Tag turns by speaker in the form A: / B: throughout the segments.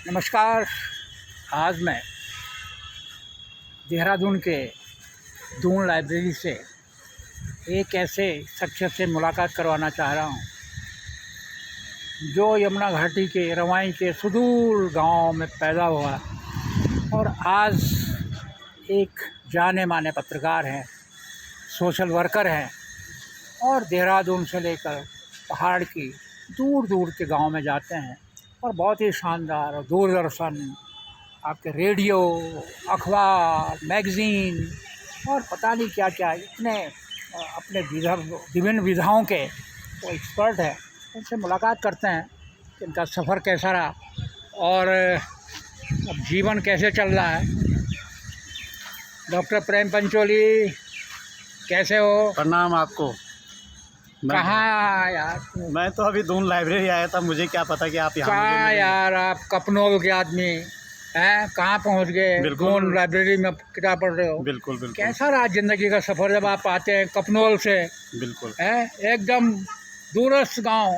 A: नमस्कार। आज मैं देहरादून के दून लाइब्रेरी से एक ऐसे शख्सियत से मुलाकात करवाना चाह रहा हूँ जो यमुना घाटी के रवाई के सुदूर गांव में पैदा हुआ और आज एक जाने माने पत्रकार हैं, सोशल वर्कर हैं और देहरादून से लेकर पहाड़ की दूर दूर के गांव में जाते हैं और बहुत ही शानदार और दूरदर्शन, आपके रेडियो, अखबार, मैगज़ीन और पता नहीं क्या क्या इतने अपने विभिन्न विधाओं के वो एक्सपर्ट हैं। उनसे मुलाकात करते हैं कि इनका सफ़र कैसा रहा और अब जीवन कैसे चल रहा है। डॉक्टर प्रेम पंचोली, कैसे हो?
B: प्रणाम आपको।
A: कहाँ यार?
B: मैं तो अभी दून लाइब्रेरी आया था, मुझे क्या पता कि आप यहाँ
A: कहाँ यार, आप कपनोल के आदमी हैं, कहाँ पहुँच गए? दून लाइब्रेरी में किताब पढ़ रहे हो?
B: बिल्कुल बिल्कुल।
A: कैसा रहा ज़िंदगी का सफ़र जब आप आते हैं कपनोल से?
B: बिल्कुल
A: है एकदम दूरस्थ गांव,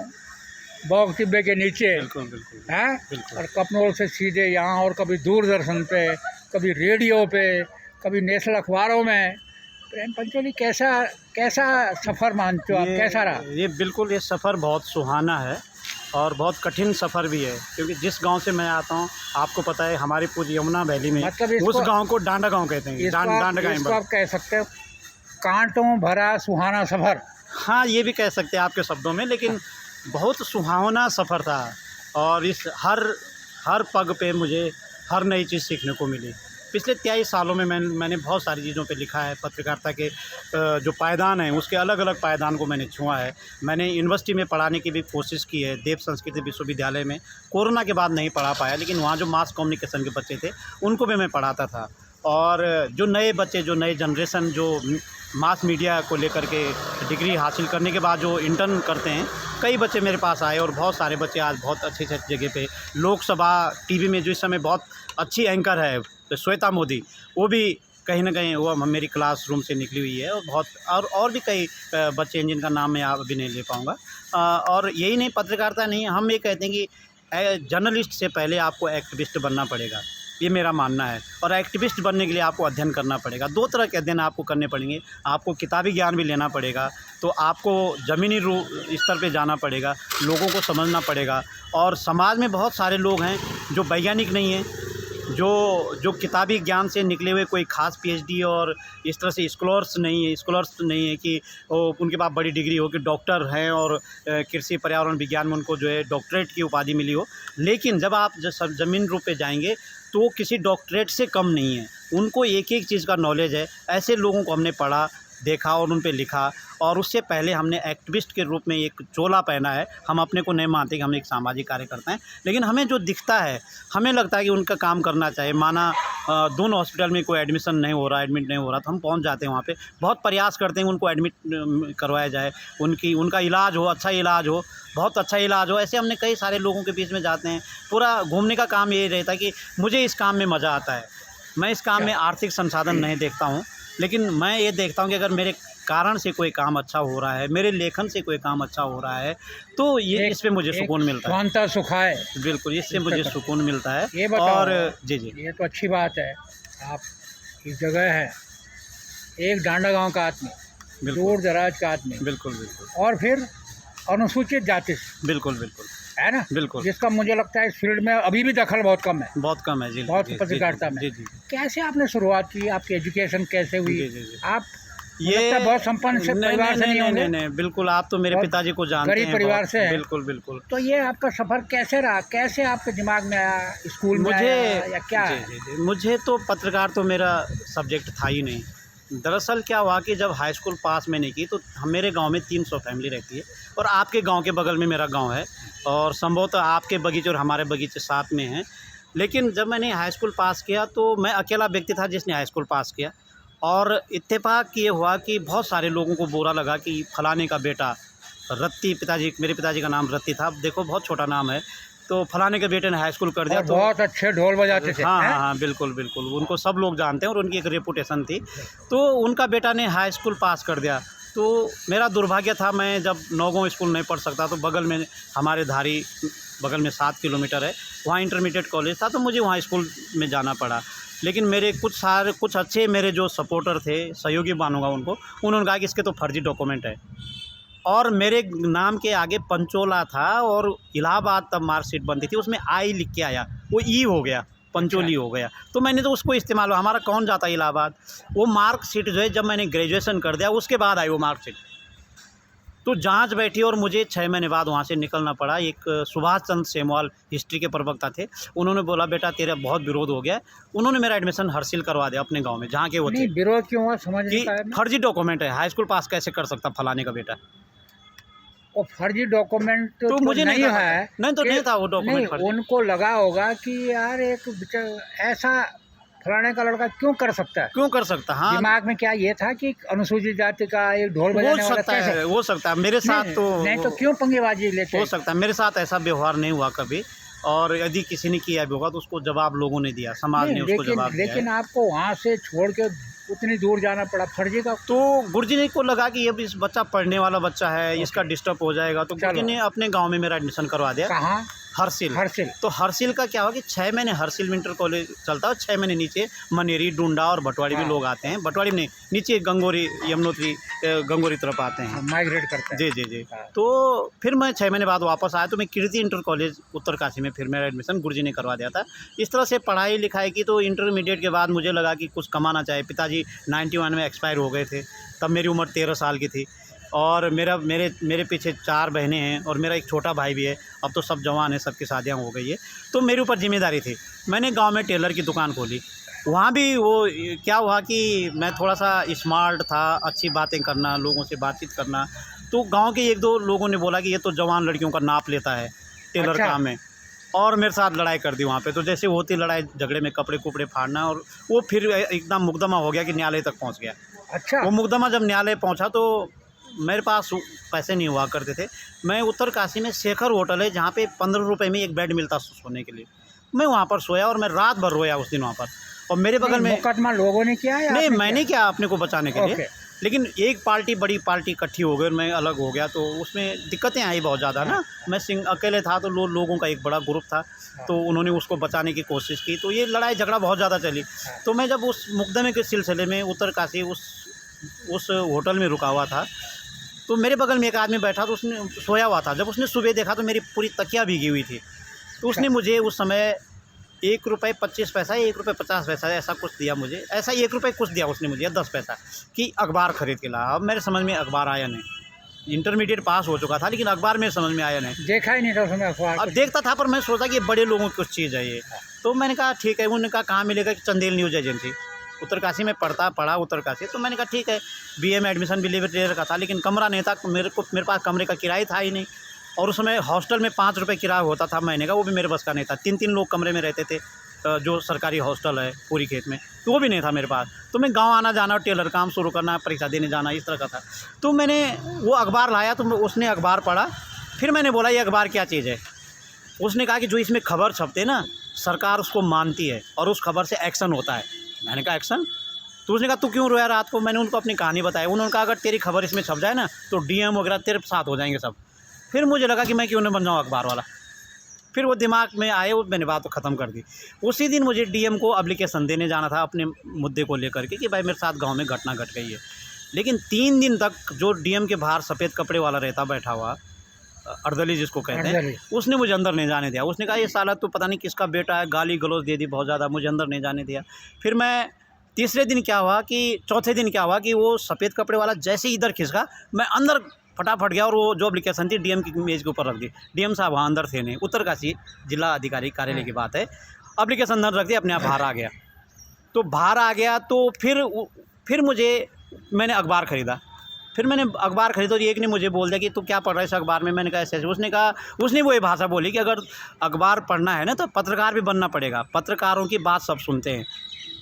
A: बौग टिब्बे के नीचे।
B: बिल्कुल बिल्कुल
A: है
B: बिल्कुल।
A: और कपनोल से सीधे यहाँ, और कभी दूरदर्शन पे, कभी रेडियो पे, कभी नेशनल अखबारों में। प्रेम पंचोली, कैसा सफ़र मानते हो आप? कैसा रहा?
B: ये सफ़र बहुत सुहाना है और बहुत कठिन सफ़र भी है, क्योंकि जिस गांव से मैं आता हूं, आपको पता है हमारी पूरी यमुना वैली में
A: मतलब
B: उस गांव को डांडा गांव कहते हैं।
A: इसको आप कह सकते हो कांटों भरा सुहाना सफ़र।
B: हाँ, ये भी कह सकते हैं आपके शब्दों में, लेकिन बहुत सुहावना सफ़र था और इस हर पग पे मुझे हर नई चीज़ सीखने को मिली। पिछले 23 सालों में मैंने बहुत सारी चीज़ों पे लिखा है। पत्रकारिता के जो पायदान हैं, उसके अलग अलग पायदान को मैंने छुआ है। मैंने यूनिवर्सिटी में पढ़ाने की भी कोशिश की है, देव संस्कृति विश्वविद्यालय में। कोरोना के बाद नहीं पढ़ा पाया, लेकिन वहाँ जो मास कम्युनिकेशन के बच्चे थे उनको भी मैं पढ़ाता था। और जो नए बच्चे, जो नए जनरेशन, जो मास मीडिया को लेकर के डिग्री हासिल करने के बाद जो इंटर्न करते हैं, कई बच्चे मेरे पास आए और बहुत सारे बच्चे आज बहुत अच्छी जगह पे, लोकसभा टीवी में जो इस समय बहुत अच्छी एंकर है श्वेता मोदी, वो भी कहीं ना कहीं वो मेरी क्लासरूम से निकली हुई है। और बहुत और भी कई बच्चे हैं जिनका नाम मैं आप अभी नहीं ले पाऊँगा। और यही नहीं, पत्रकारिता नहीं, हम ये कहते हैं कि जर्नलिस्ट से पहले आपको एक्टिविस्ट बनना पड़ेगा, ये मेरा मानना है। और एक्टिविस्ट बनने के लिए आपको अध्ययन करना पड़ेगा। 2 तरह के अध्ययन आपको करने पड़ेंगे। आपको किताबी ज्ञान भी लेना पड़ेगा, तो आपको ज़मीनी स्तर पे जाना पड़ेगा, लोगों को समझना पड़ेगा। और समाज में बहुत सारे लोग हैं जो वैज्ञानिक नहीं हैं, जो किताबी ज्ञान से निकले हुए कोई ख़ास पीएचडी और इस तरह से स्कॉलर्स नहीं है कि उनके पास बड़ी डिग्री हो, कि डॉक्टर हैं और कृषि पर्यावरण विज्ञान में उनको जो है डॉक्टरेट की उपाधि मिली हो। लेकिन जब आप ज़मीन रूप पे जाएंगे तो वो किसी डॉक्टरेट से कम नहीं है, उनको एक एक चीज़ का नॉलेज है। ऐसे लोगों को हमने पढ़ा, देखा और उन पे लिखा। और उससे पहले हमने एक्टिविस्ट के रूप में एक चोला पहना है। हम अपने को नहीं मानते कि हम एक सामाजिक कार्यकर्ता हैं, लेकिन हमें जो दिखता है, हमें लगता है कि उनका काम करना चाहिए। माना दोनों हॉस्पिटल में कोई एडमिट नहीं हो रहा, तो हम पहुंच जाते हैं वहाँ पे, बहुत प्रयास करते हैं उनको एडमिट करवाया जाए, उनका इलाज हो, अच्छा इलाज हो, बहुत अच्छा इलाज हो। ऐसे हमने कई सारे लोगों के बीच में जाते हैं। पूरा घूमने का काम यही रहता है कि मुझे इस काम में मज़ा आता है। मैं इस काम में आर्थिक संसाधन नहीं देखता हूँ, लेकिन मैं ये देखता हूँ कि अगर मेरे कारण से कोई काम अच्छा हो रहा है, मेरे लेखन से कोई काम अच्छा हो रहा है, तो ये इस पे मुझे सुकून मिलता है।
A: स्वांतः सुखाय।
B: बिल्कुल, इससे मुझे सुकून मिलता है।
A: ये बताओ,
B: और जी,
A: ये तो अच्छी बात है। आप इस जगह है, एक डांडा गांव का आदमी, दूर दराज का आदमी,
B: बिल्कुल बिल्कुल,
A: और फिर अनुसूचित जाति से,
B: बिल्कुल बिल्कुल,
A: है ना?
B: बिल्कुल,
A: जिसका मुझे लगता है इस फील्ड में अभी भी दखल बहुत कम है।
B: जी,
A: बहुत पत्रकारिता में।
B: जी जी।
A: कैसे आपने शुरुआत की? आपकी एजुकेशन कैसे हुई?
B: जी।
A: आप
B: ये
A: बहुत संपन्न से परिवार से नहीं होंगे?
B: नहीं, बिल्कुल, आप तो मेरे पिताजी को जानते हैं,
A: गरीब परिवार से हैं।
B: बिल्कुल बिल्कुल।
A: तो ये आपका सफ़र कैसे रहा? कैसे आपके दिमाग में आया? स्कूल में आया या क्या?
B: जी, मुझे तो पत्रकार तो मेरा सब्जेक्ट था ही नहीं। दरअसल क्या हुआ कि जब हाई स्कूल पास मैंने की, तो मेरे गांव में 300 फैमिली रहती है और आपके गांव के बगल में मेरा गांव है, और संभवतः आपके बगीचे और हमारे बगीचे साथ में हैं। लेकिन जब मैंने हाई स्कूल पास किया, तो मैं अकेला व्यक्ति था जिसने हाई स्कूल पास किया। और इत्तेफाक ये हुआ कि बहुत सारे लोगों को बुरा लगा कि फलाने का बेटा रत्ती, मेरे पिताजी का नाम रत्ती था, अब देखो बहुत छोटा नाम है, तो फलाने के बेटे ने हाई स्कूल कर दिया। तो
A: बहुत अच्छे ढोल बजाते थे।
B: हाँ, बिल्कुल, उनको सब लोग जानते हैं और उनकी एक रेपुटेशन थी। तो उनका बेटा ने हाई स्कूल पास कर दिया, तो मेरा दुर्भाग्य था, मैं जब नौगांव स्कूल नहीं पढ़ सकता तो बगल में हमारे धारी बगल में 7 किलोमीटर है, वहाँ इंटरमीडिएट कॉलेज था, तो मुझे वहाँ स्कूल में जाना पड़ा। लेकिन मेरे कुछ अच्छे मेरे जो सपोर्टर थे, सहयोगी मानूंगा उनको, उन्होंने कहा कि इसके तो फर्जी डॉक्यूमेंट है, और मेरे नाम के आगे पंचोला था और इलाहाबाद तब मार्कशीट बनती थी, उसमें आई लिख के आया, वो ई हो गया, पंचोली हो गया। तो मैंने तो उसको इस्तेमाल, हमारा कौन जाता है इलाहाबाद। वो मार्कशीट जो है जब मैंने ग्रेजुएशन कर दिया उसके बाद आई वो मार्कशीट, तो जांच बैठी और मुझे 6 महीने बाद वहाँ से निकलना पड़ा। एक सुभाष चंद्र सेमवाल हिस्ट्री के प्रवक्ता थे, उन्होंने बोला बेटा तेरा बहुत विरोध हो गया है। उन्होंने मेरा एडमिशन हरसिल करवा दिया अपने गांव में जहाँ के वो थे।
A: विरोध क्यों हुआ समझ नहीं
B: कि
A: पाया मैं।
B: फर्जी डॉक्यूमेंट है, हाई स्कूल पास कैसे कर सकता फलाने का बेटा।
A: और फर्जी डॉक्यूमेंट
B: तो मुझे
A: नहीं
B: लगा,
A: है,
B: नहीं तो
A: कि-
B: नहीं था वो डॉक्यूमेंट फर्जी।
A: उनको लगा होगा कि यार एक ऐसा फलाने का लड़का क्यों कर सकता है,
B: क्यों कर सकता। हाँ,
A: दिमाग में क्या ये था कि अनुसूचित जाति का एक ढोल
B: हो
A: बजाने वाला
B: सकता
A: कैसे।
B: है, हो सकता है मेरे साथ
A: नहीं तो क्यों पंगेबाजी लेते
B: हो सकता है मेरे साथ ऐसा व्यवहार नहीं हुआ कभी, और यदि किसी ने किया भी होगा तो उसको जवाब लोगों ने दिया, समाज ने उसको जवाब दिया है।
A: लेकिन आपको वहाँ से छोड़ के उतनी दूर जाना पड़ा फर्जी का।
B: तो गुरुजी ने को लगा कि ये भी इस बच्चा पढ़ने वाला बच्चा है, इसका डिस्टर्ब हो जाएगा, तो गुरुजी ने अपने गांव में मेरा एडमिशन करवा दिया।
A: कहाँ?
B: हरसिल।
A: हरसिल।
B: तो हरसिल का क्या हुआ कि 6 महीने हरसिल इंटर कॉलेज चलता है, 6 महीने नीचे मनेरी, डुंडा और भटवाड़ी भी लोग आते हैं। भटवाड़ी में नीचे गंगोरी, यमुनोत्री, गंगोरी तरफ आते हैं,
A: माइग्रेट करते हैं।
B: जी जी जी। तो फिर मैं 6 महीने बाद वापस आया, तो मैं कीर्ति इंटर कॉलेज उत्तरकाशी में फिर मेरा एडमिशन गुरुजी ने करवा दिया था। इस तरह से पढ़ाई लिखाई की। तो इंटरमीडिएट के बाद मुझे लगा कि कुछ कमाना चाहिए। पिताजी 91 में एक्सपायर हो गए थे, तब मेरी उम्र 13 साल की थी, और मेरे पीछे 4 बहनें हैं और मेरा एक छोटा भाई भी है। अब तो सब जवान हैं, सबकी शादियाँ हो गई है, तो मेरे ऊपर जिम्मेदारी थी। मैंने गांव में टेलर की दुकान खोली। वहाँ भी वो क्या हुआ कि मैं थोड़ा सा स्मार्ट था, अच्छी बातें करना, लोगों से बातचीत करना, तो गांव के 1-2 लोगों ने बोला कि ये तो जवान लड़कियों का नाप लेता है टेलर
A: अच्छा।
B: काम में, और मेरे साथ लड़ाई कर दी वहाँ पे। तो जैसे होती लड़ाई झगड़े में कपड़े कुपड़े फाड़ना, और वो फिर एकदम मुकदमा हो गया कि न्यायालय तक पहुँच गया।
A: अच्छा।
B: वो मुकदमा जब न्यायालय पहुंचा तो मेरे पास पैसे नहीं हुआ करते थे। मैं उत्तरकाशी में शेखर होटल है जहाँ पे 15 रुपये में एक बेड मिलता सोने के लिए, मैं वहाँ पर सोया और मैं रात भर रोया उस दिन वहाँ पर। और मेरे बगल में
A: मुकदमा लोगों ने किया या
B: नहीं,
A: आपने
B: मैंने क्या अपने को बचाने के लिए।
A: ओके।
B: लेकिन एक पार्टी, बड़ी पार्टी इकट्ठी हो गई और मैं अलग हो गया, तो उसमें दिक्कतें आई बहुत ज़्यादा ना। मैं अकेले था, तो लोगों का एक बड़ा ग्रुप था, तो उन्होंने उसको बचाने की कोशिश की, तो ये लड़ाई झगड़ा बहुत ज़्यादा चली। तो मैं जब उस मुकदमे के सिलसिले में उत्तरकाशी उस होटल में रुका हुआ था, तो मेरे बगल में एक आदमी बैठा, तो उसने सोया हुआ था। जब उसने सुबह देखा तो मेरी पूरी तकिया भीगी हुई थी, तो उसने मुझे उस समय ₹1.25 या ₹1.50 ऐसा कुछ दिया मुझे। ऐसा ₹1 कुछ दिया उसने मुझे, 10 पैसा, कि अखबार खरीद के ला। अब मेरे समझ में अखबार आया नहीं, इंटरमीडिएट पास हो चुका था, लेकिन अखबार मेरे समझ में आया नहीं,
A: देखा ही नहीं था उसमें अखबार।
B: अब देखता था, पर मैं सोचा कि ये बड़े लोगों की कुछ चीज़ है ये। तो मैंने कहा ठीक है। उन्होंने कहा कहाँ मिलेगा, कि चंदेल न्यूज़ एजेंसी, उत्तरकाशी में पढ़ा उत्तरकाशी। तो मैंने कहा ठीक है। बीए में एडमिशन भी ले रखा था, लेकिन कमरा नहीं था मेरे पास, कमरे का किराया था ही नहीं। और उस समय हॉस्टल में ₹5 किराया होता था महीने का, वो भी मेरे बस का नहीं था। 3-3 लोग कमरे में रहते थे, जो सरकारी हॉस्टल है पूरी खेत में, तो वो भी नहीं था मेरे पास। तो मैं गांव आना जाना, टेलर काम शुरू करना, परीक्षा देने जाना, इस तरह का था। तो मैंने वो अखबार लाया, तो उसने अखबार पढ़ा। फिर मैंने बोला ये अखबार क्या चीज़ है। उसने कहा कि जो इसमें खबर छपते ना, सरकार उसको मानती है और उस खबर से एक्शन होता है। मैंने कहा एक्शन? तो उसने कहा तू क्यों रोया रात को? मैंने उनको अपनी कहानी बताई। उन्होंने कहा अगर तेरी खबर इसमें छप जाए ना, तो डीएम वगैरह तेरे साथ हो जाएंगे सब। फिर मुझे लगा कि मैं क्यों न बन जाऊँ अखबार वाला। फिर वो दिमाग में आए, वो मैंने बात तो ख़त्म कर दी। उसी दिन मुझे डीएम को एप्लीकेशन देने जाना था अपने मुद्दे को लेकर के, कि भाई मेरे साथ गांव में घटना घट गई है। लेकिन 3 दिन तक जो डीएम के बाहर सफ़ेद कपड़े वाला रहता बैठा हुआ, अर्दली जिसको कहते हैं, उसने मुझे अंदर नहीं जाने दिया। उसने कहा ये साला तो पता नहीं किसका बेटा है, गाली गलौज दे दी बहुत ज़्यादा, मुझे अंदर नहीं जाने दिया। फिर मैं तीसरे दिन क्या हुआ कि चौथे दिन क्या हुआ कि वो सफ़ेद कपड़े वाला जैसे ही इधर खिसका, मैं अंदर फटाफट गया और वो जो एप्लीकेशन थी डीएम की मेज़ के ऊपर रख दी। डीएम साहब वहाँ अंदर थे नहीं, उत्तरकाशी जिला अधिकारी कार्यालय की बात है। एप्लीकेशन अंदर रख दी, अपने आप बाहर आ गया। तो बाहर आ गया तो फिर मैंने अखबार ख़रीदा। फिर मैंने अखबार खरीदा, तो एक ने मुझे बोल दिया कि तू क्या पढ़ रहा है इस अखबार में? मैंने कहा ऐसे ऐसे। उसने वो ये भाषा बोली कि अगर अखबार पढ़ना है ना, तो पत्रकार भी बनना पड़ेगा, पत्रकारों की बात सब सुनते हैं,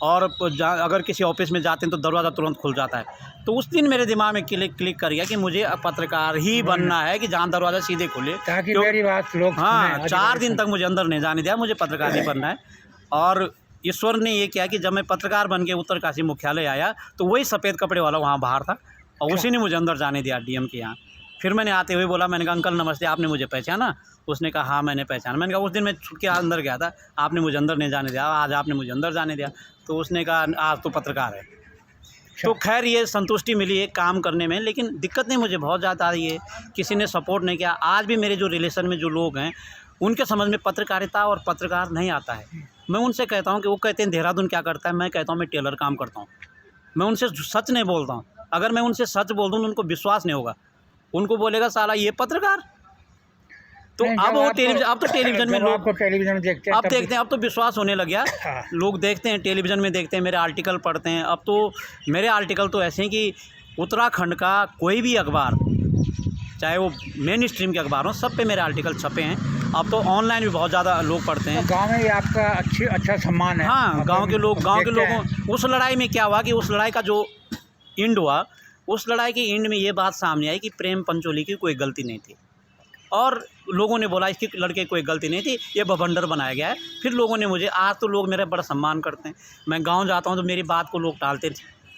B: और अगर किसी ऑफिस में जाते हैं तो दरवाज़ा तुरंत खुल जाता है। तो उस दिन मेरे दिमाग में क्लिक कर गया कि मुझे अब पत्रकार ही बनना है, कि जहाँ दरवाज़ा सीधे खुले,
A: ताकि मेरी बात लोग
B: हाँ।
A: सुनें।
B: 4 दिन तक मुझे अंदर नहीं जाने दिया, मुझे पत्रकार ही बनना है। और ईश्वर ने ये किया कि जब मैं पत्रकार बन के उत्तरकाशी मुख्यालय आया, तो वही सफ़ेद कपड़े वाला वहाँ बाहर था, और उसी ने मुझे अंदर जाने दिया डीएम के यहाँ। फिर मैंने आते हुए बोला, मैंने कहा अंकल नमस्ते, आपने मुझे पहचाना? उसने कहा हाँ मैंने पहचाना। मैंने कहा उस दिन मैं छुप के अंदर गया था, आपने मुझे अंदर नहीं जाने दिया, आज आपने मुझे अंदर जाने दिया। तो उसने कहा आज तो पत्रकार है। तो खैर ये संतुष्टि मिली है काम करने में, लेकिन दिक्कत नहीं मुझे बहुत ज़्यादा आ रही है, किसी ने सपोर्ट नहीं किया। आज भी मेरे जो रिलेशन में जो लोग हैं उनके समझ में पत्रकारिता और पत्रकार नहीं आता है। मैं उनसे कहता हूँ कि वो कहते हैं देहरादून क्या करता है, मैं कहता हूँ मैं टेलर काम करता हूँ। मैं उनसे सच नहीं बोलता हूँ। अगर मैं उनसे सच बोल दूँ तो उनको विश्वास नहीं होगा, उनको बोलेगा साला ये पत्रकार। तो अब वो टेलीविज़न, अब तो टेलीविज़न में लोग
A: टेलीविज़न में देखते हैं,
B: अब देखते हैं, अब तो विश्वास होने लग गया।
A: हाँ।
B: लोग देखते हैं, टेलीविज़न में देखते हैं, मेरे आर्टिकल पढ़ते हैं। अब तो मेरे आर्टिकल तो ऐसे हैं कि उत्तराखंड का कोई भी अखबार, चाहे वो मेन स्ट्रीम के अखबार हों, सब पे मेरे आर्टिकल छपे हैं। अब तो ऑनलाइन भी बहुत ज़्यादा लोग पढ़ते हैं।
A: गांव में ये आपका अच्छा सम्मान है।
B: हाँ, गांव के लोगों, उस लड़ाई में क्या हुआ कि उस लड़ाई का जो एंड हुआ, उस लड़ाई के एंड में ये बात सामने आई कि प्रेम पंचोली की कोई गलती नहीं थी, और लोगों ने बोला इसके लड़के की कोई गलती नहीं थी, ये बवंडर बनाया गया है। फिर लोगों ने मुझे, आज तो लोग मेरा बड़ा सम्मान करते हैं। मैं गांव जाता हूं तो मेरी बात को लोग टालते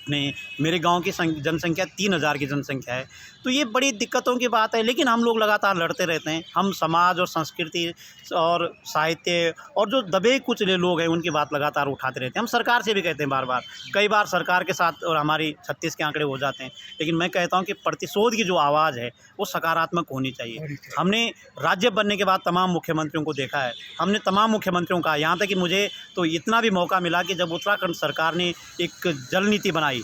B: नहीं। मेरे गांव की जनसंख्या 3000 की जनसंख्या है, तो ये बड़ी दिक्कतों की बात है। लेकिन हम लोग लगातार लड़ते रहते हैं। हम समाज और संस्कृति और साहित्य और जो दबे कुचले लोग हैं उनकी बात लगातार उठाते रहते हैं। हम सरकार से भी कहते हैं बार बार, कई बार सरकार के साथ और हमारी 36 के आंकड़े हो जाते हैं, लेकिन मैं कहता हूँ कि प्रतिशोध की जो आवाज़ है वो सकारात्मक होनी चाहिए। हमने राज्य बनने के बाद तमाम मुख्यमंत्रियों को देखा है, हमने तमाम मुख्यमंत्रियों का, यहाँ तक कि मुझे तो इतना भी मौका मिला कि जब उत्तराखंड सरकार ने एक जल नीति बनाई,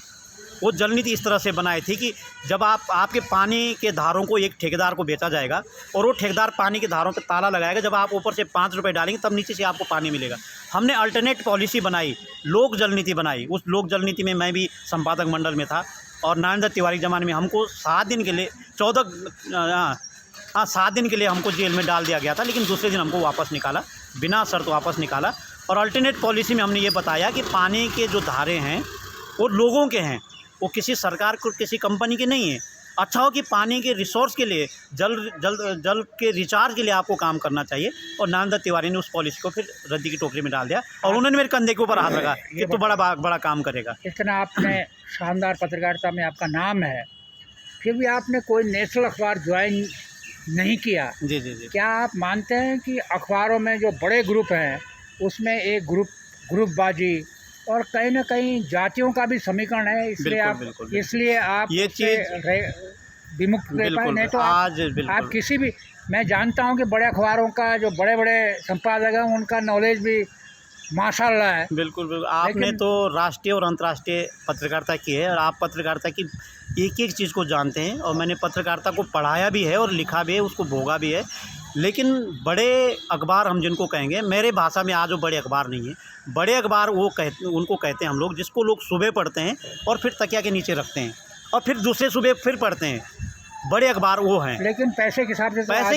B: वो जल नीति इस तरह से बनाई थी कि जब आपके पानी के धारों को एक ठेकेदार को बेचा जाएगा और वो ठेकेदार पानी के धारों पे ताला लगाएगा, जब आप ऊपर से 5 रुपये डालेंगे तब नीचे से आपको पानी मिलेगा। हमने अल्टरनेट पॉलिसी बनाई, लोक जल नीति बनाई। उस लोक जल नीति में मैं भी संपादक मंडल में था, और नारायण दत्त तिवारी के ज़माने में हमको 7 दिन के लिए 7 दिन के लिए हमको जेल में डाल दिया गया था, लेकिन दूसरे दिन हमको वापस निकाला, बिना शर्त वापस निकाला। और अल्टरनेट पॉलिसी में हमने ये बताया कि पानी के जो धारे हैं वो लोगों के हैं, वो किसी सरकार को, किसी कंपनी के नहीं है। अच्छा हो कि पानी के रिसोर्स के लिए, जल के रिचार्ज के लिए आपको काम करना चाहिए। और नारायण दत्त तिवारी ने उस पॉलिसी को फिर रद्दी की टोकरी में डाल दिया, और उन्होंने मेरे कंधे के ऊपर हाथ रखा कि तो बड़ा काम करेगा।
A: इतना आपने शानदार पत्रकारिता में आपका नाम है, फिर भी आपने कोई नेशनल अखबार ज्वाइन नहीं किया।
B: जी जी जी।
A: क्या आप मानते हैं कि अखबारों में जो बड़े ग्रुप हैं उसमें एक ग्रुपबाजी और कहीं ना कहीं जातियों का भी समीकरण है, इसलिए आप
B: ये चीज़
A: विमुक्त रह पाए? नहीं तो आप किसी भी, मैं जानता हूं कि बड़े अखबारों का जो बड़े बड़े संपादक हैं उनका नॉलेज भी माशाल्लाह है।
B: बिल्कुल। आपने तो राष्ट्रीय और अंतर्राष्ट्रीय पत्रकारिता की है, और आप पत्रकारिता की एक एक चीज़ को जानते हैं, और मैंने पत्रकारिता को पढ़ाया भी है और लिखा भी है, उसको भोगा भी है। लेकिन बड़े अखबार हम जिनको कहेंगे, मेरे भाषा में आज वो बड़े अखबार नहीं है। बड़े अखबार उनको कहते हैं हम लोग, जिसको लोग सुबह पढ़ते हैं और फिर तकिया के नीचे रखते हैं, और फिर दूसरे सुबह फिर पढ़ते हैं। बड़े अखबार वो हैं।
A: लेकिन पैसे के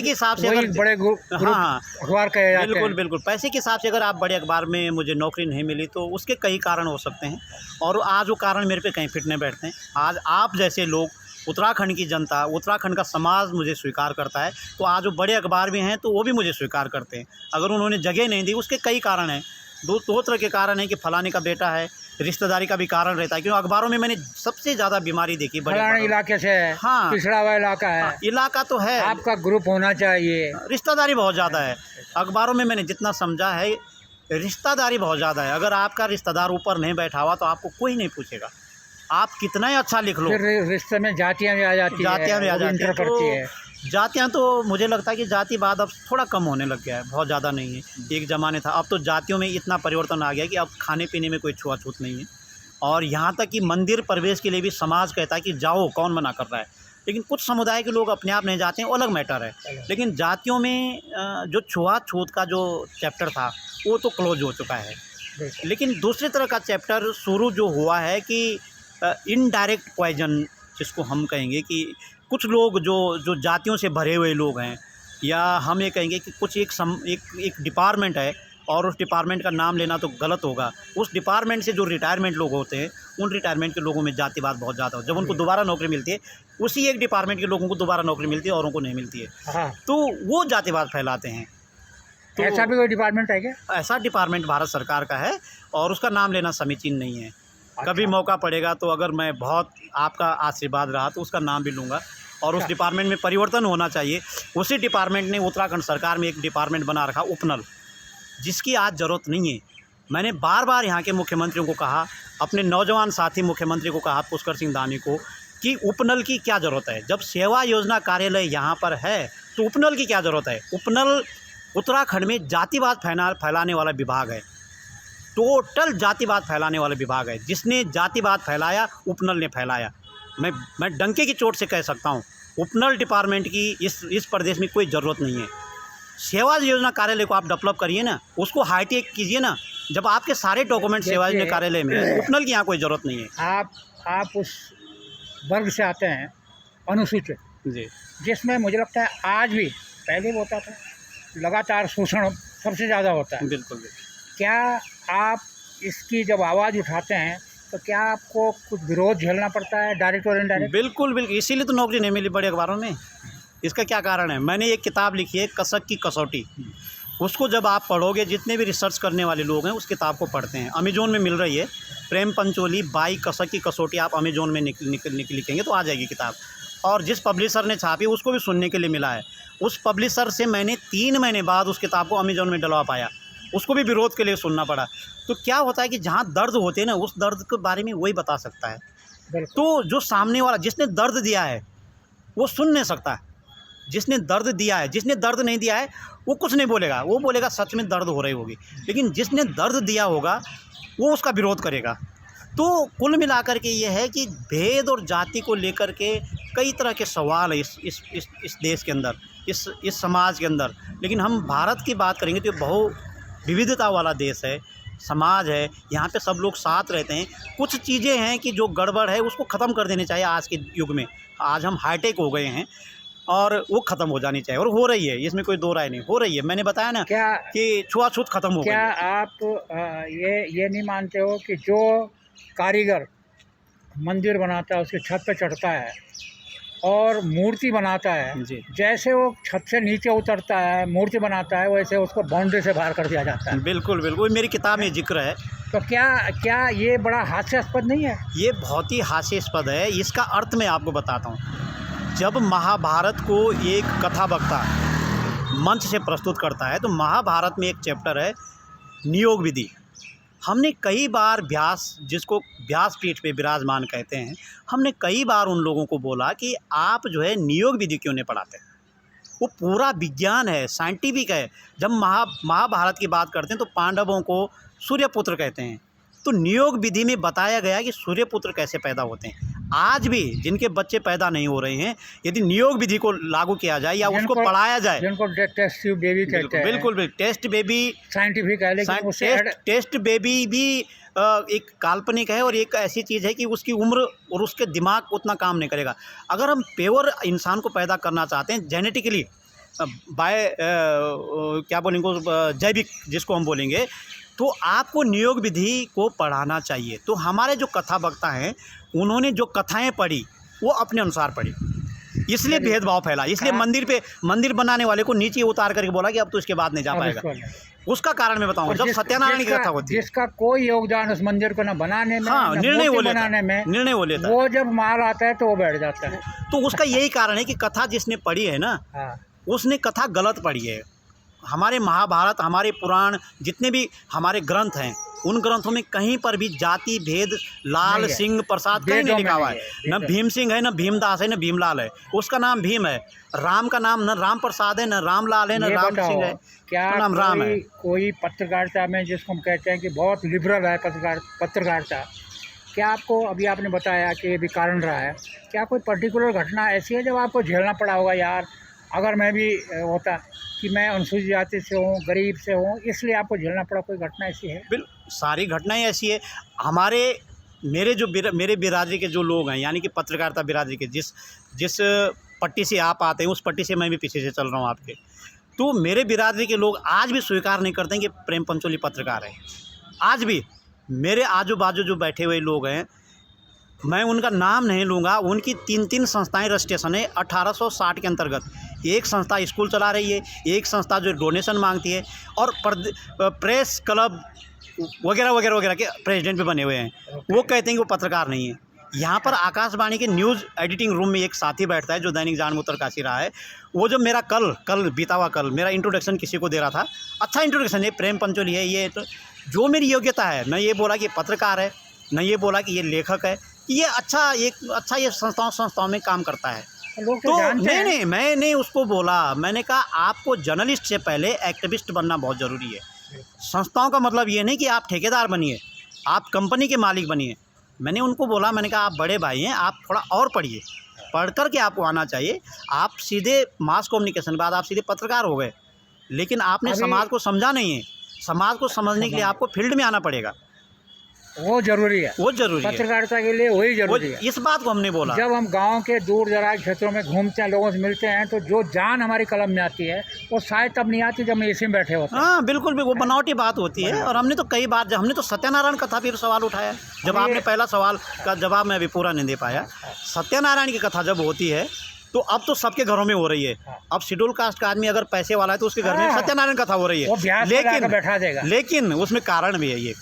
A: हिसाब से
B: अगर
A: बड़े
B: हाँ
A: अखबार कहे जाते हैं।
B: बिल्कुल। पैसे के हिसाब से अगर आप बड़े अखबार में मुझे नौकरी नहीं मिली तो उसके कई कारण हो सकते हैं, और आज वो कारण मेरे पे कहीं फिट नहीं बैठते हैं। आज आप जैसे लोग, उत्तराखंड की जनता, उत्तराखंड का समाज मुझे स्वीकार करता है, तो आज वो बड़े अखबार भी हैं तो वो भी मुझे स्वीकार करते हैं। अगर उन्होंने जगह नहीं दी, उसके कई कारण हैं। दो तरह के कारण हैं कि फलाने का बेटा है, रिश्तेदारी का भी कारण रहता है, क्योंकि अखबारों में मैंने सबसे ज़्यादा बीमारी देखी बड़े
A: इलाके से है।
B: हाँ,
A: पिछड़ा हुआ इलाका है।
B: हाँ, इलाका तो है,
A: आपका ग्रुप होना चाहिए।
B: रिश्तेदारी बहुत ज़्यादा है अखबारों में, मैंने जितना समझा है रिश्तेदारी बहुत ज़्यादा है। अगर आपका रिश्तेदार ऊपर नहीं बैठा हुआ तो आपको कोई नहीं पूछेगा, आप कितना ही अच्छा लिख लो।
A: फिर रिश्ते में जातियाँ भी आ जाती है।
B: जातियाँ तो मुझे लगता है कि जातिवाद अब थोड़ा कम होने लग गया है, बहुत ज़्यादा नहीं है। एक ज़माने था, अब तो जातियों में इतना परिवर्तन आ गया कि अब खाने पीने में कोई छुआछूत नहीं है, और यहाँ तक कि मंदिर प्रवेश के लिए भी समाज कहता है कि जाओ, कौन मना कर रहा है। लेकिन कुछ समुदाय के लोग अपने आप नहीं जाते हैं, वो अलग मैटर है। लेकिन जातियों में जो छुआछूत का जो चैप्टर था वो तो क्लोज हो चुका है। लेकिन दूसरी तरह का चैप्टर शुरू जो हुआ है कि इनडायरेक्ट पॉइजन, जिसको हम कहेंगे कि कुछ लोग जो जातियों से भरे हुए लोग हैं, या हम ये कहेंगे कि कुछ एक डिपार्टमेंट है, और उस डिपार्टमेंट का नाम लेना तो गलत होगा। उस डिपार्टमेंट से जो रिटायरमेंट लोग होते हैं, उन रिटायरमेंट के लोगों में जातिवाद बहुत ज़्यादा हो। जब उनको दोबारा नौकरी मिलती है, उसी एक डिपार्टमेंट के लोगों को दोबारा नौकरी मिलती है, औरों को नहीं मिलती है, तो वो जातिवाद फैलाते हैं।
A: तो ऐसा भी कोई डिपार्टमेंट है क्या?
B: ऐसा डिपार्टमेंट भारत सरकार का है, और उसका नाम लेना समीचीन नहीं है। कभी मौका पड़ेगा तो अगर मैं बहुत आपका आशीर्वाद रहा तो उसका नाम भी लूँगा। और उस डिपार्टमेंट में परिवर्तन होना चाहिए। उसी डिपार्टमेंट ने उत्तराखंड सरकार में एक डिपार्टमेंट बना रखा उपनल, जिसकी आज ज़रूरत नहीं है। मैंने बार बार यहाँ के मुख्यमंत्रियों को कहा, अपने नौजवान साथी मुख्यमंत्री को कहा, पुष्कर सिंह धामी को, कि उपनल की क्या ज़रूरत है। जब सेवा योजना कार्यालय यहाँ पर है तो उपनल की क्या ज़रूरत है। उपनल उत्तराखंड में जातिवाद फैलाने वाला विभाग है, टोटल जातिवाद फैलाने वाला विभाग है। जिसने जातिवाद फैलाया उपनल ने फैलाया। मैं डंके की चोट से कह सकता हूँ, उपनल डिपार्टमेंट की इस प्रदेश में कोई ज़रूरत नहीं है। सेवा योजना कार्यालय को आप डेवलप करिए ना, उसको हाईटेक कीजिए ना। जब आपके सारे डॉक्यूमेंट सेवा योजना कार्यालय में है, उपनल की यहाँ कोई ज़रूरत नहीं है।
A: आप उस वर्ग से आते हैं अनुसूचित
B: जी,
A: जिसमें मुझे लगता है आज भी, पहले भी होता था, लगातार शोषण सबसे ज़्यादा होता है।
B: बिल्कुल।
A: क्या आप इसकी जब आवाज़ उठाते हैं तो क्या आपको कुछ विरोध झेलना पड़ता है, डायरेक्ट और इनडायरेक्ट?
B: बिल्कुल, इसीलिए तो नौकरी नहीं मिली बड़े अखबारों में। इसका क्या कारण है? मैंने एक किताब लिखी है, कसक की कसौटी। उसको जब आप पढ़ोगे, जितने भी रिसर्च करने वाले लोग हैं उस किताब को पढ़ते हैं। अमेज़न में मिल रही है, प्रेम पंचोली बाई कसक की कसौटी। आप अमेज़न में लिखेंगे तो आ जाएगी किताब। और जिस पब्लिशर ने छापी उसको भी सुनने के लिए मिला है। उस पब्लिशर से मैंने 3 महीने बाद उस किताब को अमेज़न में डलवा पाया, उसको भी विरोध के लिए सुनना पड़ा। तो क्या होता है कि जहाँ दर्द होते हैं ना, उस दर्द के बारे में वही बता सकता है। तो जो सामने वाला जिसने दर्द दिया है वो सुन नहीं सकता। जिसने दर्द दिया है, जिसने दर्द नहीं दिया है वो कुछ नहीं बोलेगा। वो बोलेगा सच में दर्द हो रही होगी, लेकिन जिसने दर्द दिया होगा वो उसका विरोध करेगा। तो कुल मिलाकर के ये है कि भेद और जाति को लेकर के कई तरह के सवाल है इस देश के अंदर, इस समाज के अंदर। लेकिन हम भारत की बात करेंगे तो बहु विविधता वाला देश है, समाज है। यहाँ पे सब लोग साथ रहते हैं। कुछ चीज़ें हैं कि जो गड़बड़ है उसको ख़त्म कर देनी चाहिए आज के युग में। आज हम हाईटेक हो गए हैं और वो ख़त्म हो जानी चाहिए, और हो रही है, इसमें कोई दो राय नहीं, हो रही है। मैंने बताया ना कि छुआछूत ख़त्म हो गई।
A: क्या आप ये नहीं मानते हो कि जो कारीगर मंदिर बनाता है, उसकी छत पे चढ़ता है और मूर्ति बनाता है,
B: जी,
A: जैसे वो छत से नीचे उतरता है मूर्ति बनाता है, वैसे उसको बाउंड्री से बाहर कर दिया जाता है?
B: बिल्कुल बिल्कुल, मेरी किताब में जिक्र है।
A: तो क्या ये बड़ा हास्यास्पद नहीं है?
B: ये बहुत ही हास्यास्पद है। इसका अर्थ मैं आपको बताता हूँ। जब महाभारत को एक कथा वक्ता मंच से प्रस्तुत करता है तो महाभारत में एक चैप्टर है नियोग विधि। हमने कई बार जिसको व्यासपीठ पे विराजमान कहते हैं, हमने कई बार उन लोगों को बोला कि आप जो है नियोग विधि क्यों नहीं पढ़ाते। वो पूरा विज्ञान है, साइंटिफिक है। जब महाभारत की बात करते हैं तो पांडवों को सूर्यपुत्र कहते हैं। तो नियोग विधि में बताया गया कि सूर्यपुत्र कैसे पैदा होते हैं। आज भी जिनके बच्चे पैदा नहीं हो रहे हैं, यदि नियोग विधि को लागू किया जाए या उसको पढ़ाया जाए,
A: जिनको टेस्ट ट्यूब बेबी कहते हैं,
B: बिल्कुल टेस्ट बेबी
A: साइंटिफिक है, लेकिन
B: टेस्ट बेबी भी एक काल्पनिक है और एक ऐसी चीज़ है कि उसकी उम्र और उसके दिमाग उतना काम नहीं करेगा। अगर हम प्योर इंसान को पैदा करना चाहते हैं जेनेटिकली, क्या बोलेंगे, जैविक जिसको हम बोलेंगे, तो आपको नियोग विधि को पढ़ाना चाहिए। तो हमारे जो कथा वक्ता हैं उन्होंने जो कथाएं पढ़ी वो अपने अनुसार पढ़ी, इसलिए भेदभाव फैला। इसलिए मंदिर बनाने वाले को नीचे उतार करके बोला कि अब तो इसके बाद नहीं जा पाएगा। उसका कारण मैं बताऊंगा। जब सत्यानारायण की कथा होती है,
A: जिसका कोई योगदान उस मंदिर को न बनाने में,
B: हाँ, निर्णय वो लेता है,
A: वो जब माल आता है तो वो बैठ जाता है।
B: तो उसका यही कारण है कि कथा जिसने पढ़ी है ना, उसने कथा गलत पढ़ी है। हमारे महाभारत, हमारे पुराण, जितने भी हमारे ग्रंथ हैं, उन ग्रंथों में कहीं पर भी जाति भेद, लाल सिंह प्रसाद कहीं नहीं लिखा हुआ है। न भीम सिंह है, न भीमदास है, न भीमलाल है। उसका नाम भीम है। राम का नाम न राम प्रसाद है, न रामलाल है, न राम सिंह है।
A: क्या
B: नाम राम है।
A: कोई पत्रकारिता में, जिसको हम कहते हैं कि बहुत लिबरल है पत्रकारिता, क्या आपको, अभी आपने बताया कि ये भी कारण रहा है, क्या कोई पर्टिकुलर घटना ऐसी है जब आपको झेलना पड़ा होगा, यार अगर मैं भी होता कि मैं अनुसूचित जाति से हूँ, गरीब से हूँ, इसलिए आपको झेलना पड़ा, कोई घटना ऐसी है?
B: बिल्कुल, सारी घटनाएं ऐसी है। मेरे बिरादरी के जो लोग हैं, यानी कि पत्रकारिता बिरादरी के, जिस पट्टी से आप आते हैं उस पट्टी से मैं भी पीछे से चल रहा हूँ आपके, तो मेरे बिरादरी के लोग आज भी स्वीकार नहीं करते हैं कि प्रेम पंचोली पत्रकार है। आज भी मेरे आजू बाजू जो बैठे हुए लोग हैं, मैं उनका नाम नहीं लूँगा, उनकी 3 संस्थाएं रजिस्ट्रेशन है 1860 के अंतर्गत। एक संस्था स्कूल चला रही है, एक संस्था जो डोनेशन मांगती है, और प्रेस क्लब वगैरह वगैरह वगैरह के प्रेसिडेंट भी बने हुए हैं। वो कहते हैं कि वो पत्रकार नहीं है। यहाँ पर आकाशवाणी के न्यूज़ एडिटिंग रूम में एक साथी बैठता है जो दैनिक जागरण में उत्तरकाशी रहा है। वो जो मेरा बीता हुआ कल मेरा इंट्रोडक्शन किसी को दे रहा था, अच्छा इंट्रोडक्शन है, प्रेम पंचोली है, ये तो जो मेरी योग्यता है, न ये बोला कि पत्रकार है, न ये बोला कि ये लेखक है, ये ये संस्थाओं में काम करता है।
A: लोग
B: तो
A: जानते हैं।
B: नहीं, मैंने उसको बोला, मैंने कहा आपको जर्नलिस्ट से पहले एक्टिविस्ट बनना बहुत ज़रूरी है। संस्थाओं का मतलब ये नहीं कि आप ठेकेदार बनिए, आप कंपनी के मालिक बनिए। मैंने उनको बोला, मैंने कहा आप बड़े भाई हैं, आप थोड़ा और पढ़िए, पढ़ कर के आपको आना चाहिए। आप सीधे मास कम्युनिकेशन के बाद आप सीधे पत्रकार हो गए, लेकिन आपने समाज को समझा नहीं है। समाज को समझने के लिए आपको फील्ड में आना पड़ेगा,
A: वो जरूरी है,
B: वो जरूरी है,
A: पत्रकारिता के लिए वही जरूरी है।
B: इस बात को हमने बोला।
A: जब हम गांव के दूर दराज क्षेत्रों में घूमते हैं, लोगों से मिलते हैं, तो जो जान हमारी कलम में आती है वो शायद तब नहीं आती जब हम एसी में बैठे होते हैं।
B: हाँ बिल्कुल भी, वो बनावटी बात होती है। और हमने तो कई बार, हमने तो सत्यनारायण कथा पर सवाल उठाया। जब आपने पहला सवाल का जवाब मैं अभी पूरा नहीं दे पाया। सत्यनारायण की कथा जब होती है तो अब तो सबके घरों में हो रही है। अब शेड्यूल कास्ट का आदमी अगर पैसे वाला है तो उसके घर में सत्यनारायण कथा हो रही है, लेकिन उसमें कारण भी है ये।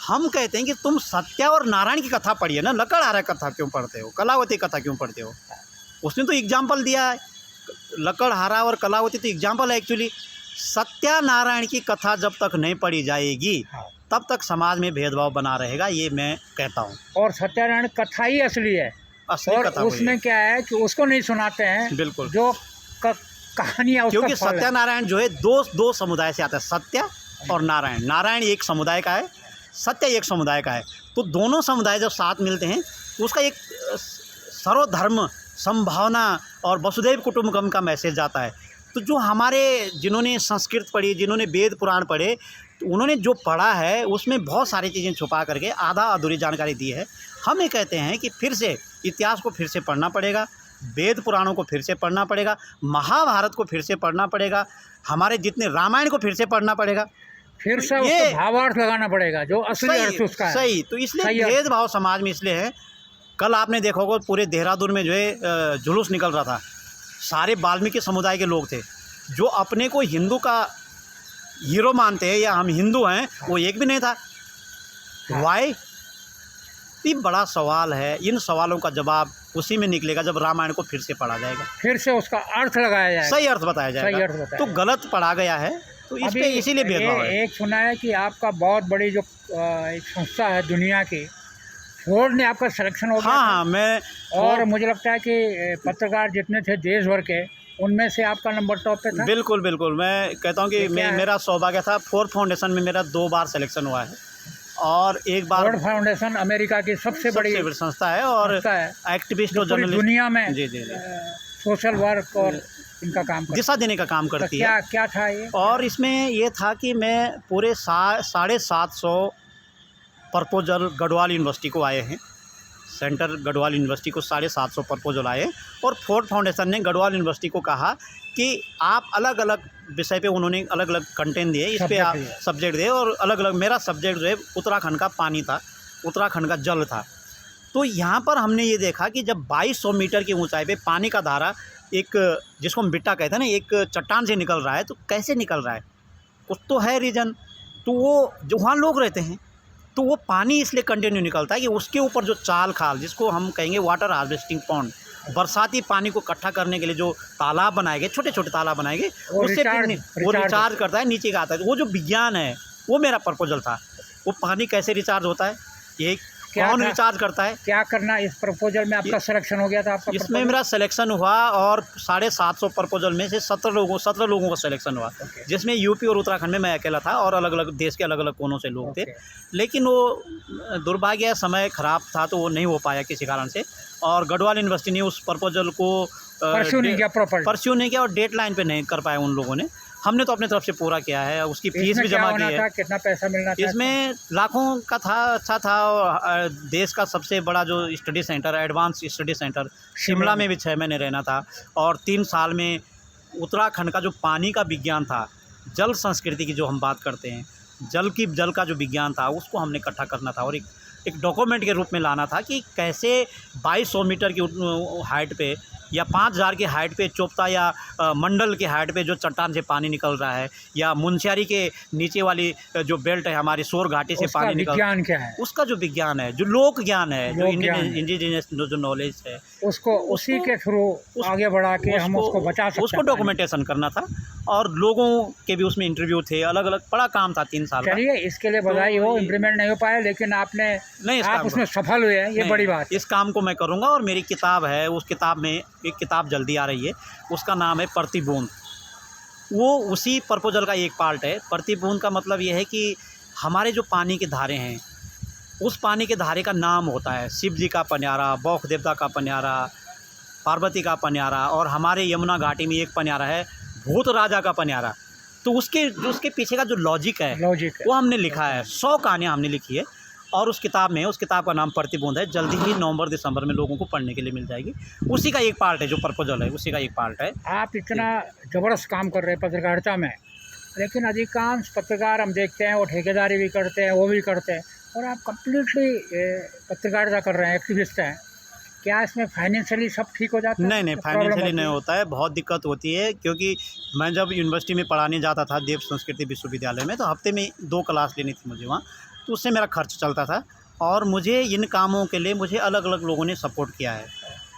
B: हम कहते हैं कि तुम सत्या और नारायण की कथा पढ़िए ना, लकड़हारा कथा क्यों पढ़ते हो, कलावती कथा क्यों पढ़ते हो? उसने तो एग्जाम्पल दिया है, लकड़हारा और कलावती तो एग्जाम्पल है एक्चुअली। सत्यानारायण की कथा जब तक नहीं पढ़ी जाएगी तब तक समाज में भेदभाव बना रहेगा, ये मैं कहता हूँ। और
A: सत्यानारायण कथा ही असली है,
B: असली
A: और
B: कथा
A: उसमें क्या है कि उसको नहीं सुनाते हैं,
B: बिल्कुल,
A: जो कहानियाँ,
B: क्योंकि सत्यानारायण जो है दो समुदाय से आता है, सत्य और नारायण। नारायण एक समुदाय का है, सत्य एक समुदाय का है। तो दोनों समुदाय जब साथ मिलते हैं तो उसका एक सर्वधर्म संभावना और वसुधैव कुटुंबकम का मैसेज जाता है। तो जो हमारे जिन्होंने संस्कृत पढ़ी, जिन्होंने वेद पुराण पढ़े, तो उन्होंने जो पढ़ा है उसमें बहुत सारी चीज़ें छुपा करके आधा अधूरी जानकारी दी है। हम ये कहते हैं कि फिर से इतिहास को फिर से पढ़ना पड़ेगा, वेद पुराणों को फिर से पढ़ना पड़ेगा, महाभारत को फिर से पढ़ना पड़ेगा, हमारे जितने रामायण को फिर से पढ़ना पड़ेगा, फिर से उसको भावार्थ लगाना पड़ेगा जो असली अर्थ उसका है। सही, तो इसलिए भेदभाव समाज में इसलिए है। कल आपने देखा होगा पूरे देहरादून में जो है जुलूस निकल रहा था, सारे वाल्मीकि समुदाय के लोग थे जो अपने को हिंदू का हीरो मानते हैं या हम हिंदू हैं, वो एक भी नहीं था। वाई? ये बड़ा सवाल है। इन सवालों का जवाब उसी में निकलेगा जब रामायण को फिर से पढ़ा जाएगा, फिर से उसका अर्थ लगाया जाएगा, सही अर्थ बताया जाएगा। तो गलत पढ़ा गया है, तो इस पे इसीलिए भेदभाव है। एक
A: सुना है कि आपका बहुत बड़ी जो एक संस्था है दुनिया की, फोर्ड ने आपका सिलेक्शन हो गया।
B: हाँ, मैं
A: और मुझे लगता है कि पत्रकार जितने थे देश भर के, उनमें से आपका नंबर टॉप पे था।
B: बिल्कुल बिल्कुल, मैं कहता हूँ कि मेरा सौभाग्य था। फोर्ड फाउंडेशन में मेरा 2 बार सिलेक्शन हुआ है, और एक बार
A: फोर्ड फाउंडेशन अमेरिका की सबसे बड़ी
B: संस्था है और एक्टिविस्ट और जर्नलिस्ट
A: दुनिया में
B: जी
A: सोशल वर्क और इनका काम
B: दिशा देने का काम करती है।
A: क्या था ये?
B: और इसमें ये था कि मैं पूरे 750 प्रपोजल गढ़वाल यूनिवर्सिटी को आए हैं, सेंटर गढ़वाल यूनिवर्सिटी को 750 प्रपोजल आए, और फोर्ड फाउंडेशन ने गढ़वाल यूनिवर्सिटी को कहा कि आप अलग अलग विषय पे, उन्होंने अलग अलग कंटेंट दिए, इस पे आप सब्जेक्ट दिए, और अलग अलग मेरा सब्जेक्ट जो है उत्तराखंड का पानी था, उत्तराखंड का जल था। तो यहाँ पर हमने ये देखा कि जब 2200 मीटर की ऊंचाई पे पानी का धारा, एक जिसको हम बिट्टा कहते हैं ना, एक चट्टान से निकल रहा है, तो कैसे निकल रहा है, कुछ तो है रीज़न। तो वो जो वहाँ लोग रहते हैं, तो वो पानी इसलिए कंटिन्यू निकलता है कि उसके ऊपर जो चाल खाल, जिसको हम कहेंगे वाटर हार्वेस्टिंग पॉन्ड, बरसाती पानी को इकट्ठा करने के लिए जो तालाब बनाए गए, छोटे छोटे तालाब बनाए गए, उससे वो रिचार्ज करता है, नीचे का आता है। वो जो विज्ञान है, वो मेरा प्रपोजल था। वो पानी कैसे रिचार्ज होता है, ये कौन रिचार्ज करता है, क्या करना। इस प्रपोजल में आपका सिलेक्शन हो गया था? आपका इसमें मेरा सिलेक्शन हुआ, और 750 प्रपोजल में से 17 लोगों का सिलेक्शन हुआ, जिसमें यूपी और उत्तराखंड में मैं अकेला था, और अलग अलग देश के अलग अलग कोनों से लोग थे। लेकिन वो दुर्भाग्य, समय ख़राब था, तो वो नहीं हो पाया किसी कारण से, और गढ़वाल यूनिवर्सिटी ने उस प्रपोजल को परस्यू नहीं किया, और डेडलाइन पे नहीं कर पाए उन लोगों ने। हमने तो अपने तरफ से पूरा किया है, उसकी फीस भी जमा की है। कितना पैसा मिलना था इसमें? लाखों का था, अच्छा था। और देश का सबसे बड़ा जो study centre, advance study centre Shimla में भी 6 महीने रहना था, और 3 साल में उत्तराखंड का जो पानी का विज्ञान था, जल संस्कृति की जो हम बात करते हैं, जल का जो विज्ञान था, उसको हमने इकट्ठा करना था, और एक एक डॉक्यूमेंट के रूप में लाना था कि कैसे 2200 मीटर की हाइट पे या 5000 की हाइट पे चोपता या मंडल की हाइट पे जो चट्टान से पानी निकल रहा है, या मुनस्यारी के नीचे वाली जो बेल्ट है हमारी सोर घाटी से पानी निकल,
A: विज्ञान क्या है,
B: उसका जो विज्ञान है, जो लोक ज्ञान है, जो इंडिजिनियस जो नॉलेज है,
A: उसको उसी के थ्रू आगे बढ़ा के हम उसको बचा सकते हैं।
B: उसको डॉक्यूमेंटेशन करना था और लोगों के भी उसमें इंटरव्यू थे, अलग अलग बड़ा काम था 3 साल का।
A: चलिए, इसके लिए बधाई हो। इम्प्लीमेंट नहीं हो पाया, लेकिन आप उसमें सफल हुए हैं, ये बड़ी बात।
B: इस काम को मैं करूँगा और मेरी किताब है, उस किताब में एक किताब जल्दी आ रही है, उसका नाम है प्रतिबूंद। वो उसी प्रपोजल का एक पार्ट है। प्रतिबूंद का मतलब ये है कि हमारे जो पानी के धारे हैं, उस पानी के धारे का नाम होता है शिव जी का पन्यारा, बौख देवता का पन्यारा, पार्वती का पन्यारा, और हमारे यमुना घाटी में एक पन्यारा है भूत राजा का पन्यारा। तो उसके पीछे का जो लॉजिक है वो हमने लिखा है। 100 कहानियाँ हमने लिखी है और उस किताब का नाम प्रतिबूंद है। जल्दी ही नवंबर दिसंबर में लोगों को पढ़ने के लिए मिल जाएगी। उसी का एक पार्ट है जो प्रपोजल है, उसी का एक पार्ट है।
A: आप इतना ज़बरदस्त काम कर रहे हैं पत्रकारिता में, लेकिन अधिकांश पत्रकार हम देखते हैं वो ठेकेदारी भी करते हैं, वो भी करते हैं, और आप कम्प्लीटली पत्रकारिता कर रहे हैं, एक्टिविस्ट हैं। क्या इसमें फाइनेंशियली सब ठीक हो जाता है?
B: नहीं, फाइनेंशियली नहीं होता है, बहुत दिक्कत होती है। क्योंकि मैं जब यूनिवर्सिटी में पढ़ाने जाता था देव संस्कृति विश्वविद्यालय में, तो हफ्ते में 2 क्लास लेनी थी मुझे वहाँ, तो उससे मेरा खर्च चलता था। और मुझे इन कामों के लिए मुझे अलग अलग लोगों ने सपोर्ट किया है।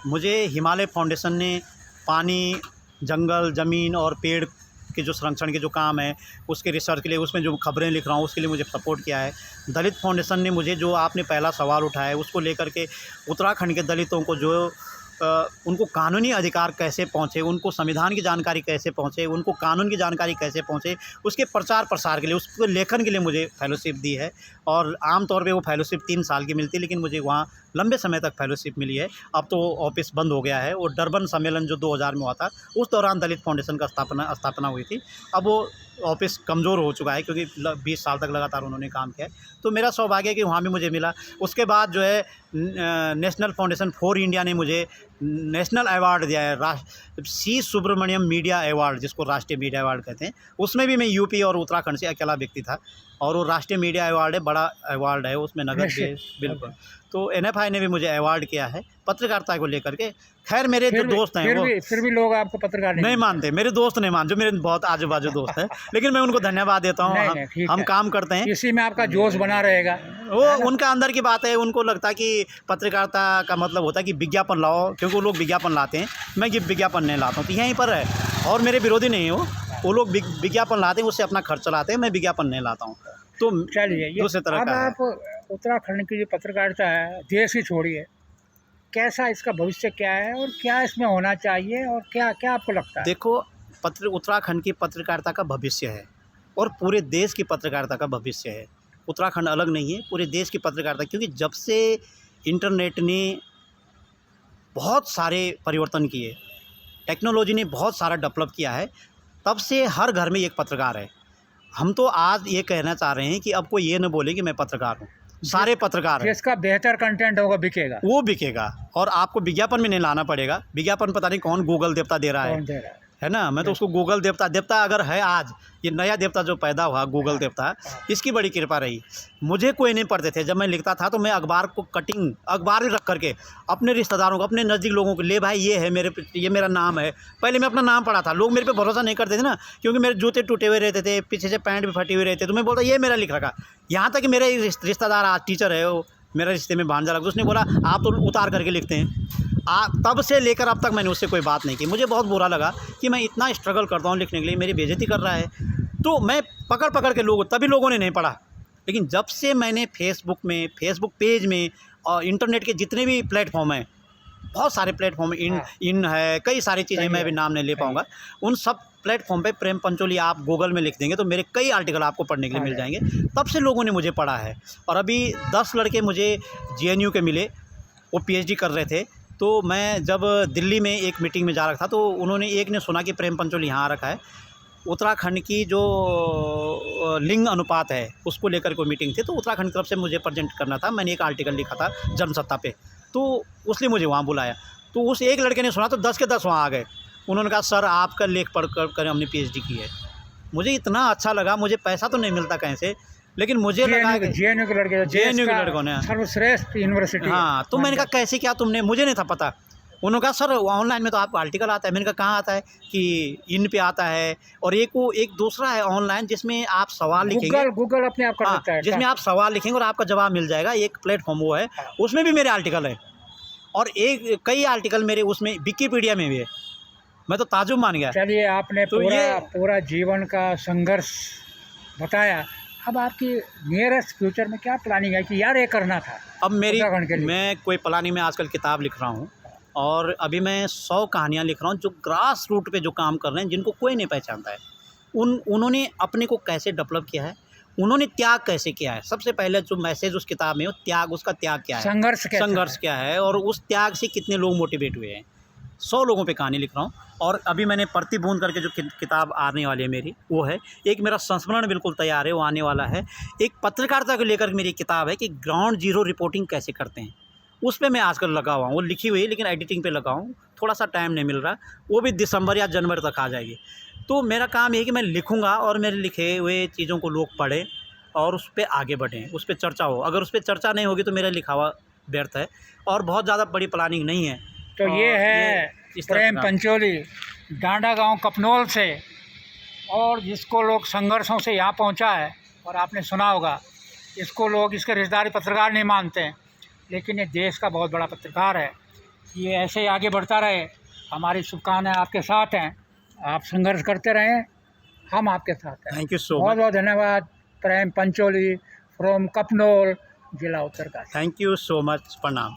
B: मुझे हिमालय फाउंडेशन ने पानी, जंगल, ज़मीन और पेड़ के जो संरक्षण के जो काम है उसके रिसर्च के लिए, उसमें जो खबरें लिख रहा हूँ उसके लिए मुझे सपोर्ट किया है। दलित फाउंडेशन ने मुझे, जो आपने पहला सवाल उठाया है, उसको लेकर के उत्तराखंड के दलितों को जो उनको कानूनी अधिकार कैसे पहुँचे, उनको संविधान की जानकारी कैसे पहुँचे, उनको कानून की जानकारी कैसे पहुँचे, उसके प्रचार प्रसार के लिए, उसके लेखन के लिए मुझे फेलोशिप दी है। और आम तौर पे वो फेलोशिप 3 साल की मिलती है, लेकिन मुझे वहाँ लंबे समय तक फेलोशिप मिली है। अब तो ऑफिस बंद हो गया है। वो डरबन सम्मेलन जो 2000 में हुआ था, उस दौरान दलित फाउंडेशन का स्थापना हुई थी। अब वो ऑफिस कमज़ोर हो चुका है क्योंकि 20 साल तक लगातार उन्होंने काम किया है। तो मेरा सौभाग्य है कि वहाँ भी मुझे मिला। उसके बाद जो है नेशनल फाउंडेशन फॉर इंडिया ने मुझे नेशनल अवार्ड दिया है, सी सुब्रमण्यम मीडिया अवार्ड, जिसको राष्ट्रीय मीडिया अवार्ड कहते हैं। उसमें भी मैं यूपी और उत्तराखंड से अकेला व्यक्ति था, और वो राष्ट्रीय मीडिया अवार्ड है, बड़ा अवार्ड है, उसमें नगद भी है। बिल्कुल। तो NFI ने भी मुझे अवार्ड किया है पत्रकारिता को लेकर के। खैर, मेरे जो दोस्त हैं वो
A: फिर भी लोग आपको पत्रकार
B: नहीं मानते। मेरे दोस्त नहीं मानते, जो मेरे बहुत आजू बाजू दोस्त हैं, लेकिन मैं उनको धन्यवाद देता हूँ। हम काम करते हैं,
A: इसी में आपका जोश बना रहेगा।
B: वो उनका अंदर की बात है। उनको लगता है कि पत्रकारिता का मतलब होता है कि विज्ञापन लाओ, क्योंकि वो लोग विज्ञापन लाते हैं, मैं ये विज्ञापन नहीं लाता हूँ। तो यहीं पर है, और मेरे विरोधी नहीं है वो लोग विज्ञापन लाते हैं, उससे अपना खर्च चलाते हैं, मैं विज्ञापन नहीं लाता हूँ। तो
A: चलिए,
B: दूसरे तरह
A: अब
B: का
A: आप उत्तराखंड की जो पत्रकारिता है, देश ही छोड़िए, कैसा इसका भविष्य क्या है और क्या इसमें होना चाहिए, और क्या क्या आपको लगता है?
B: देखो, उत्तराखंड की पत्रकारिता का भविष्य है और पूरे देश की पत्रकारिता का भविष्य है। उत्तराखंड अलग नहीं है, पूरे देश की पत्रकारिता, क्योंकि जब से इंटरनेट ने बहुत सारे परिवर्तन किए, टेक्नोलॉजी ने बहुत सारा डेवलप किया है, तब से हर घर में एक पत्रकार है। हम तो आज ये कहना चाह रहे हैं कि अब कोई ये न बोले कि मैं पत्रकार हूँ, सारे पत्रकार हैं।
A: जिसका बेहतर कंटेंट होगा बिकेगा,
B: वो बिकेगा, और आपको विज्ञापन में नहीं लाना पड़ेगा। विज्ञापन पता नहीं कौन गूगल देवता दे रहा है ना। मैं तो उसको गूगल देवता अगर है, आज ये नया देवता जो पैदा हुआ गूगल देवता, इसकी बड़ी कृपा रही। मुझे कोई नहीं पढ़ते थे, जब मैं लिखता था तो मैं अखबार को अखबार रख करके अपने रिश्तेदारों को, अपने नज़दीक लोगों को, ले भाई ये है ये मेरा नाम है। पहले मैं अपना नाम पढ़ा था, लोग मेरे पे भरोसा नहीं करते थे ना, क्योंकि मेरे जूते टूटे हुए रहते थे, पीछे से पैंट भी फटी हुई रहती, तो मैं बोलता ये मेरा लिख रखा। यहाँ तक कि मेरे रिश्तेदार आज टीचर है, वो मेरा रिश्ते में भांजा लगा, उसने बोला आप तो उतार करके लिखते हैं। तब से लेकर अब तक मैंने उससे कोई बात नहीं की। मुझे बहुत बुरा लगा कि मैं इतना स्ट्रगल करता हूँ लिखने के लिए, मेरी बेइज्जती कर रहा है। तो मैं पकड़ के तभी लोगों ने नहीं पढ़ा। लेकिन जब से मैंने फेसबुक पेज में और इंटरनेट के जितने भी प्लेटफॉर्म हैं, बहुत सारे प्लेटफॉर्म इन है, कई सारी चीज़ें, मैं भी नाम नहीं ले पाऊँगा, उन सब प्लेटफॉर्म पे प्रेम पंचोली आप गूगल में लिख देंगे तो मेरे कई आर्टिकल आपको पढ़ने के लिए मिल जाएंगे। तब से लोगों ने मुझे पढ़ा है। और अभी 10 लड़के मुझे JNU के मिले, वो PhD कर रहे थे। तो मैं जब दिल्ली में एक मीटिंग में जा रहा था, तो उन्होंने एक ने सुना कि प्रेम पंचोली यहाँ रखा है, उत्तराखंड की जो लिंग अनुपात है उसको लेकर कोई मीटिंग थी, तो उत्तराखंड की तरफ से मुझे प्रेजेंट करना था। मैंने एक आर्टिकल लिखा था जनसत्ता पे, तो उसने मुझे वहाँ बुलाया। तो उस एक लड़के ने सुना तो 10 के 10 वहाँ आ गए। उन्होंने कहा सर आपका लेख पढ़ कर हमने PhD की है। मुझे इतना अच्छा लगा, मुझे पैसा तो नहीं मिलता कहीं से, लेकिन मुझे लगा कि
A: JNU के लड़के,
B: JNU के लड़कों ने,
A: सर्वश्रेष्ठ यूनिवर्सिटी।
B: हाँ, तो मैंने कहा कैसे क्या तुमने, मुझे नहीं था पता। उन्होंने कहा सर ऑनलाइन में तो आपको आर्टिकल आता है। मैंने कहा कहाँ आता है, कि इन पे आता है, और एक दूसरा है ऑनलाइन जिसमें आप सवाल लिखेंगे,
A: गूगल अपने आप कर
B: हाँ,
A: देता है,
B: जिसमें आप सवाल लिखेंगे और आपका जवाब मिल जाएगा। एक प्लेटफॉर्म वो है, उसमें भी मेरे आर्टिकल है, और कई आर्टिकल मेरे उसमें विकिपीडिया में भी है। मैं तो ताजुब मान गया।
A: चलिए, आपने
B: तो
A: पूरा जीवन का संघर्ष बताया। अब आपकी नियरेस्ट फ्यूचर में क्या प्लानिंग है कि यार ये करना था?
B: अब
A: उत्तराखंड के लिए।
B: मैं कोई प्लानिंग में आजकल किताब लिख रहा हूँ, और अभी मैं 100 कहानियाँ लिख रहा हूँ जो ग्रास रूट पे जो काम कर रहे हैं, जिनको कोई नहीं पहचानता है। उन्होंने अपने को कैसे डेवलप किया है, उन्होंने त्याग कैसे किया है। सबसे पहले जो मैसेज उस किताब में, वो त्याग, उसका त्याग क्या है, संघर्ष क्या है, और उस त्याग से कितने लोग मोटिवेट हुए हैं। 100 लोगों पे कहानी लिख रहा हूँ। और अभी मैंने प्रतिबूंद करके जो किताब आने वाली है मेरी, वो है। एक मेरा संस्मरण बिल्कुल तैयार है, वो आने वाला है। एक पत्रकारिता को लेकर मेरी किताब है कि ग्राउंड जीरो रिपोर्टिंग कैसे करते हैं, उस पे मैं आजकल लगा हुआ हूँ। वो लिखी हुई है, लेकिन एडिटिंग पे लगा हूँ, थोड़ा सा टाइम नहीं मिल रहा। वो भी दिसंबर या जनवरी तक आ जाएगी। तो मेरा काम ये है कि मैं लिखूँगा, और मेरे लिखे हुए चीज़ों को लोग पढ़ें और उस पर आगे बढ़ें, उस पर चर्चा हो। अगर उस पर चर्चा नहीं होगी तो मेरा लिखा हुआ व्यर्थ है। और बहुत ज़्यादा बड़ी प्लानिंग नहीं है।
A: तो ये है प्रेम पंचोली, डांडा गांव कपनोल से, और जिसको लोग संघर्षों से यहाँ पहुँचा है। और आपने सुना होगा, इसको लोग इसके रिश्तेदारी पत्रकार नहीं मानते हैं, लेकिन ये देश का बहुत बड़ा पत्रकार है। ये ऐसे ही आगे बढ़ता रहे। हमारी शुभकामनाएं आपके साथ हैं। आप संघर्ष करते रहें, हम आपके साथ हैं।
B: Thank you so much.
A: बहुत बहुत धन्यवाद। प्रेम पंचोली फ्रॉम कपनोल, जिला Uttarkashi.
B: Thank you so much. प्रणाम।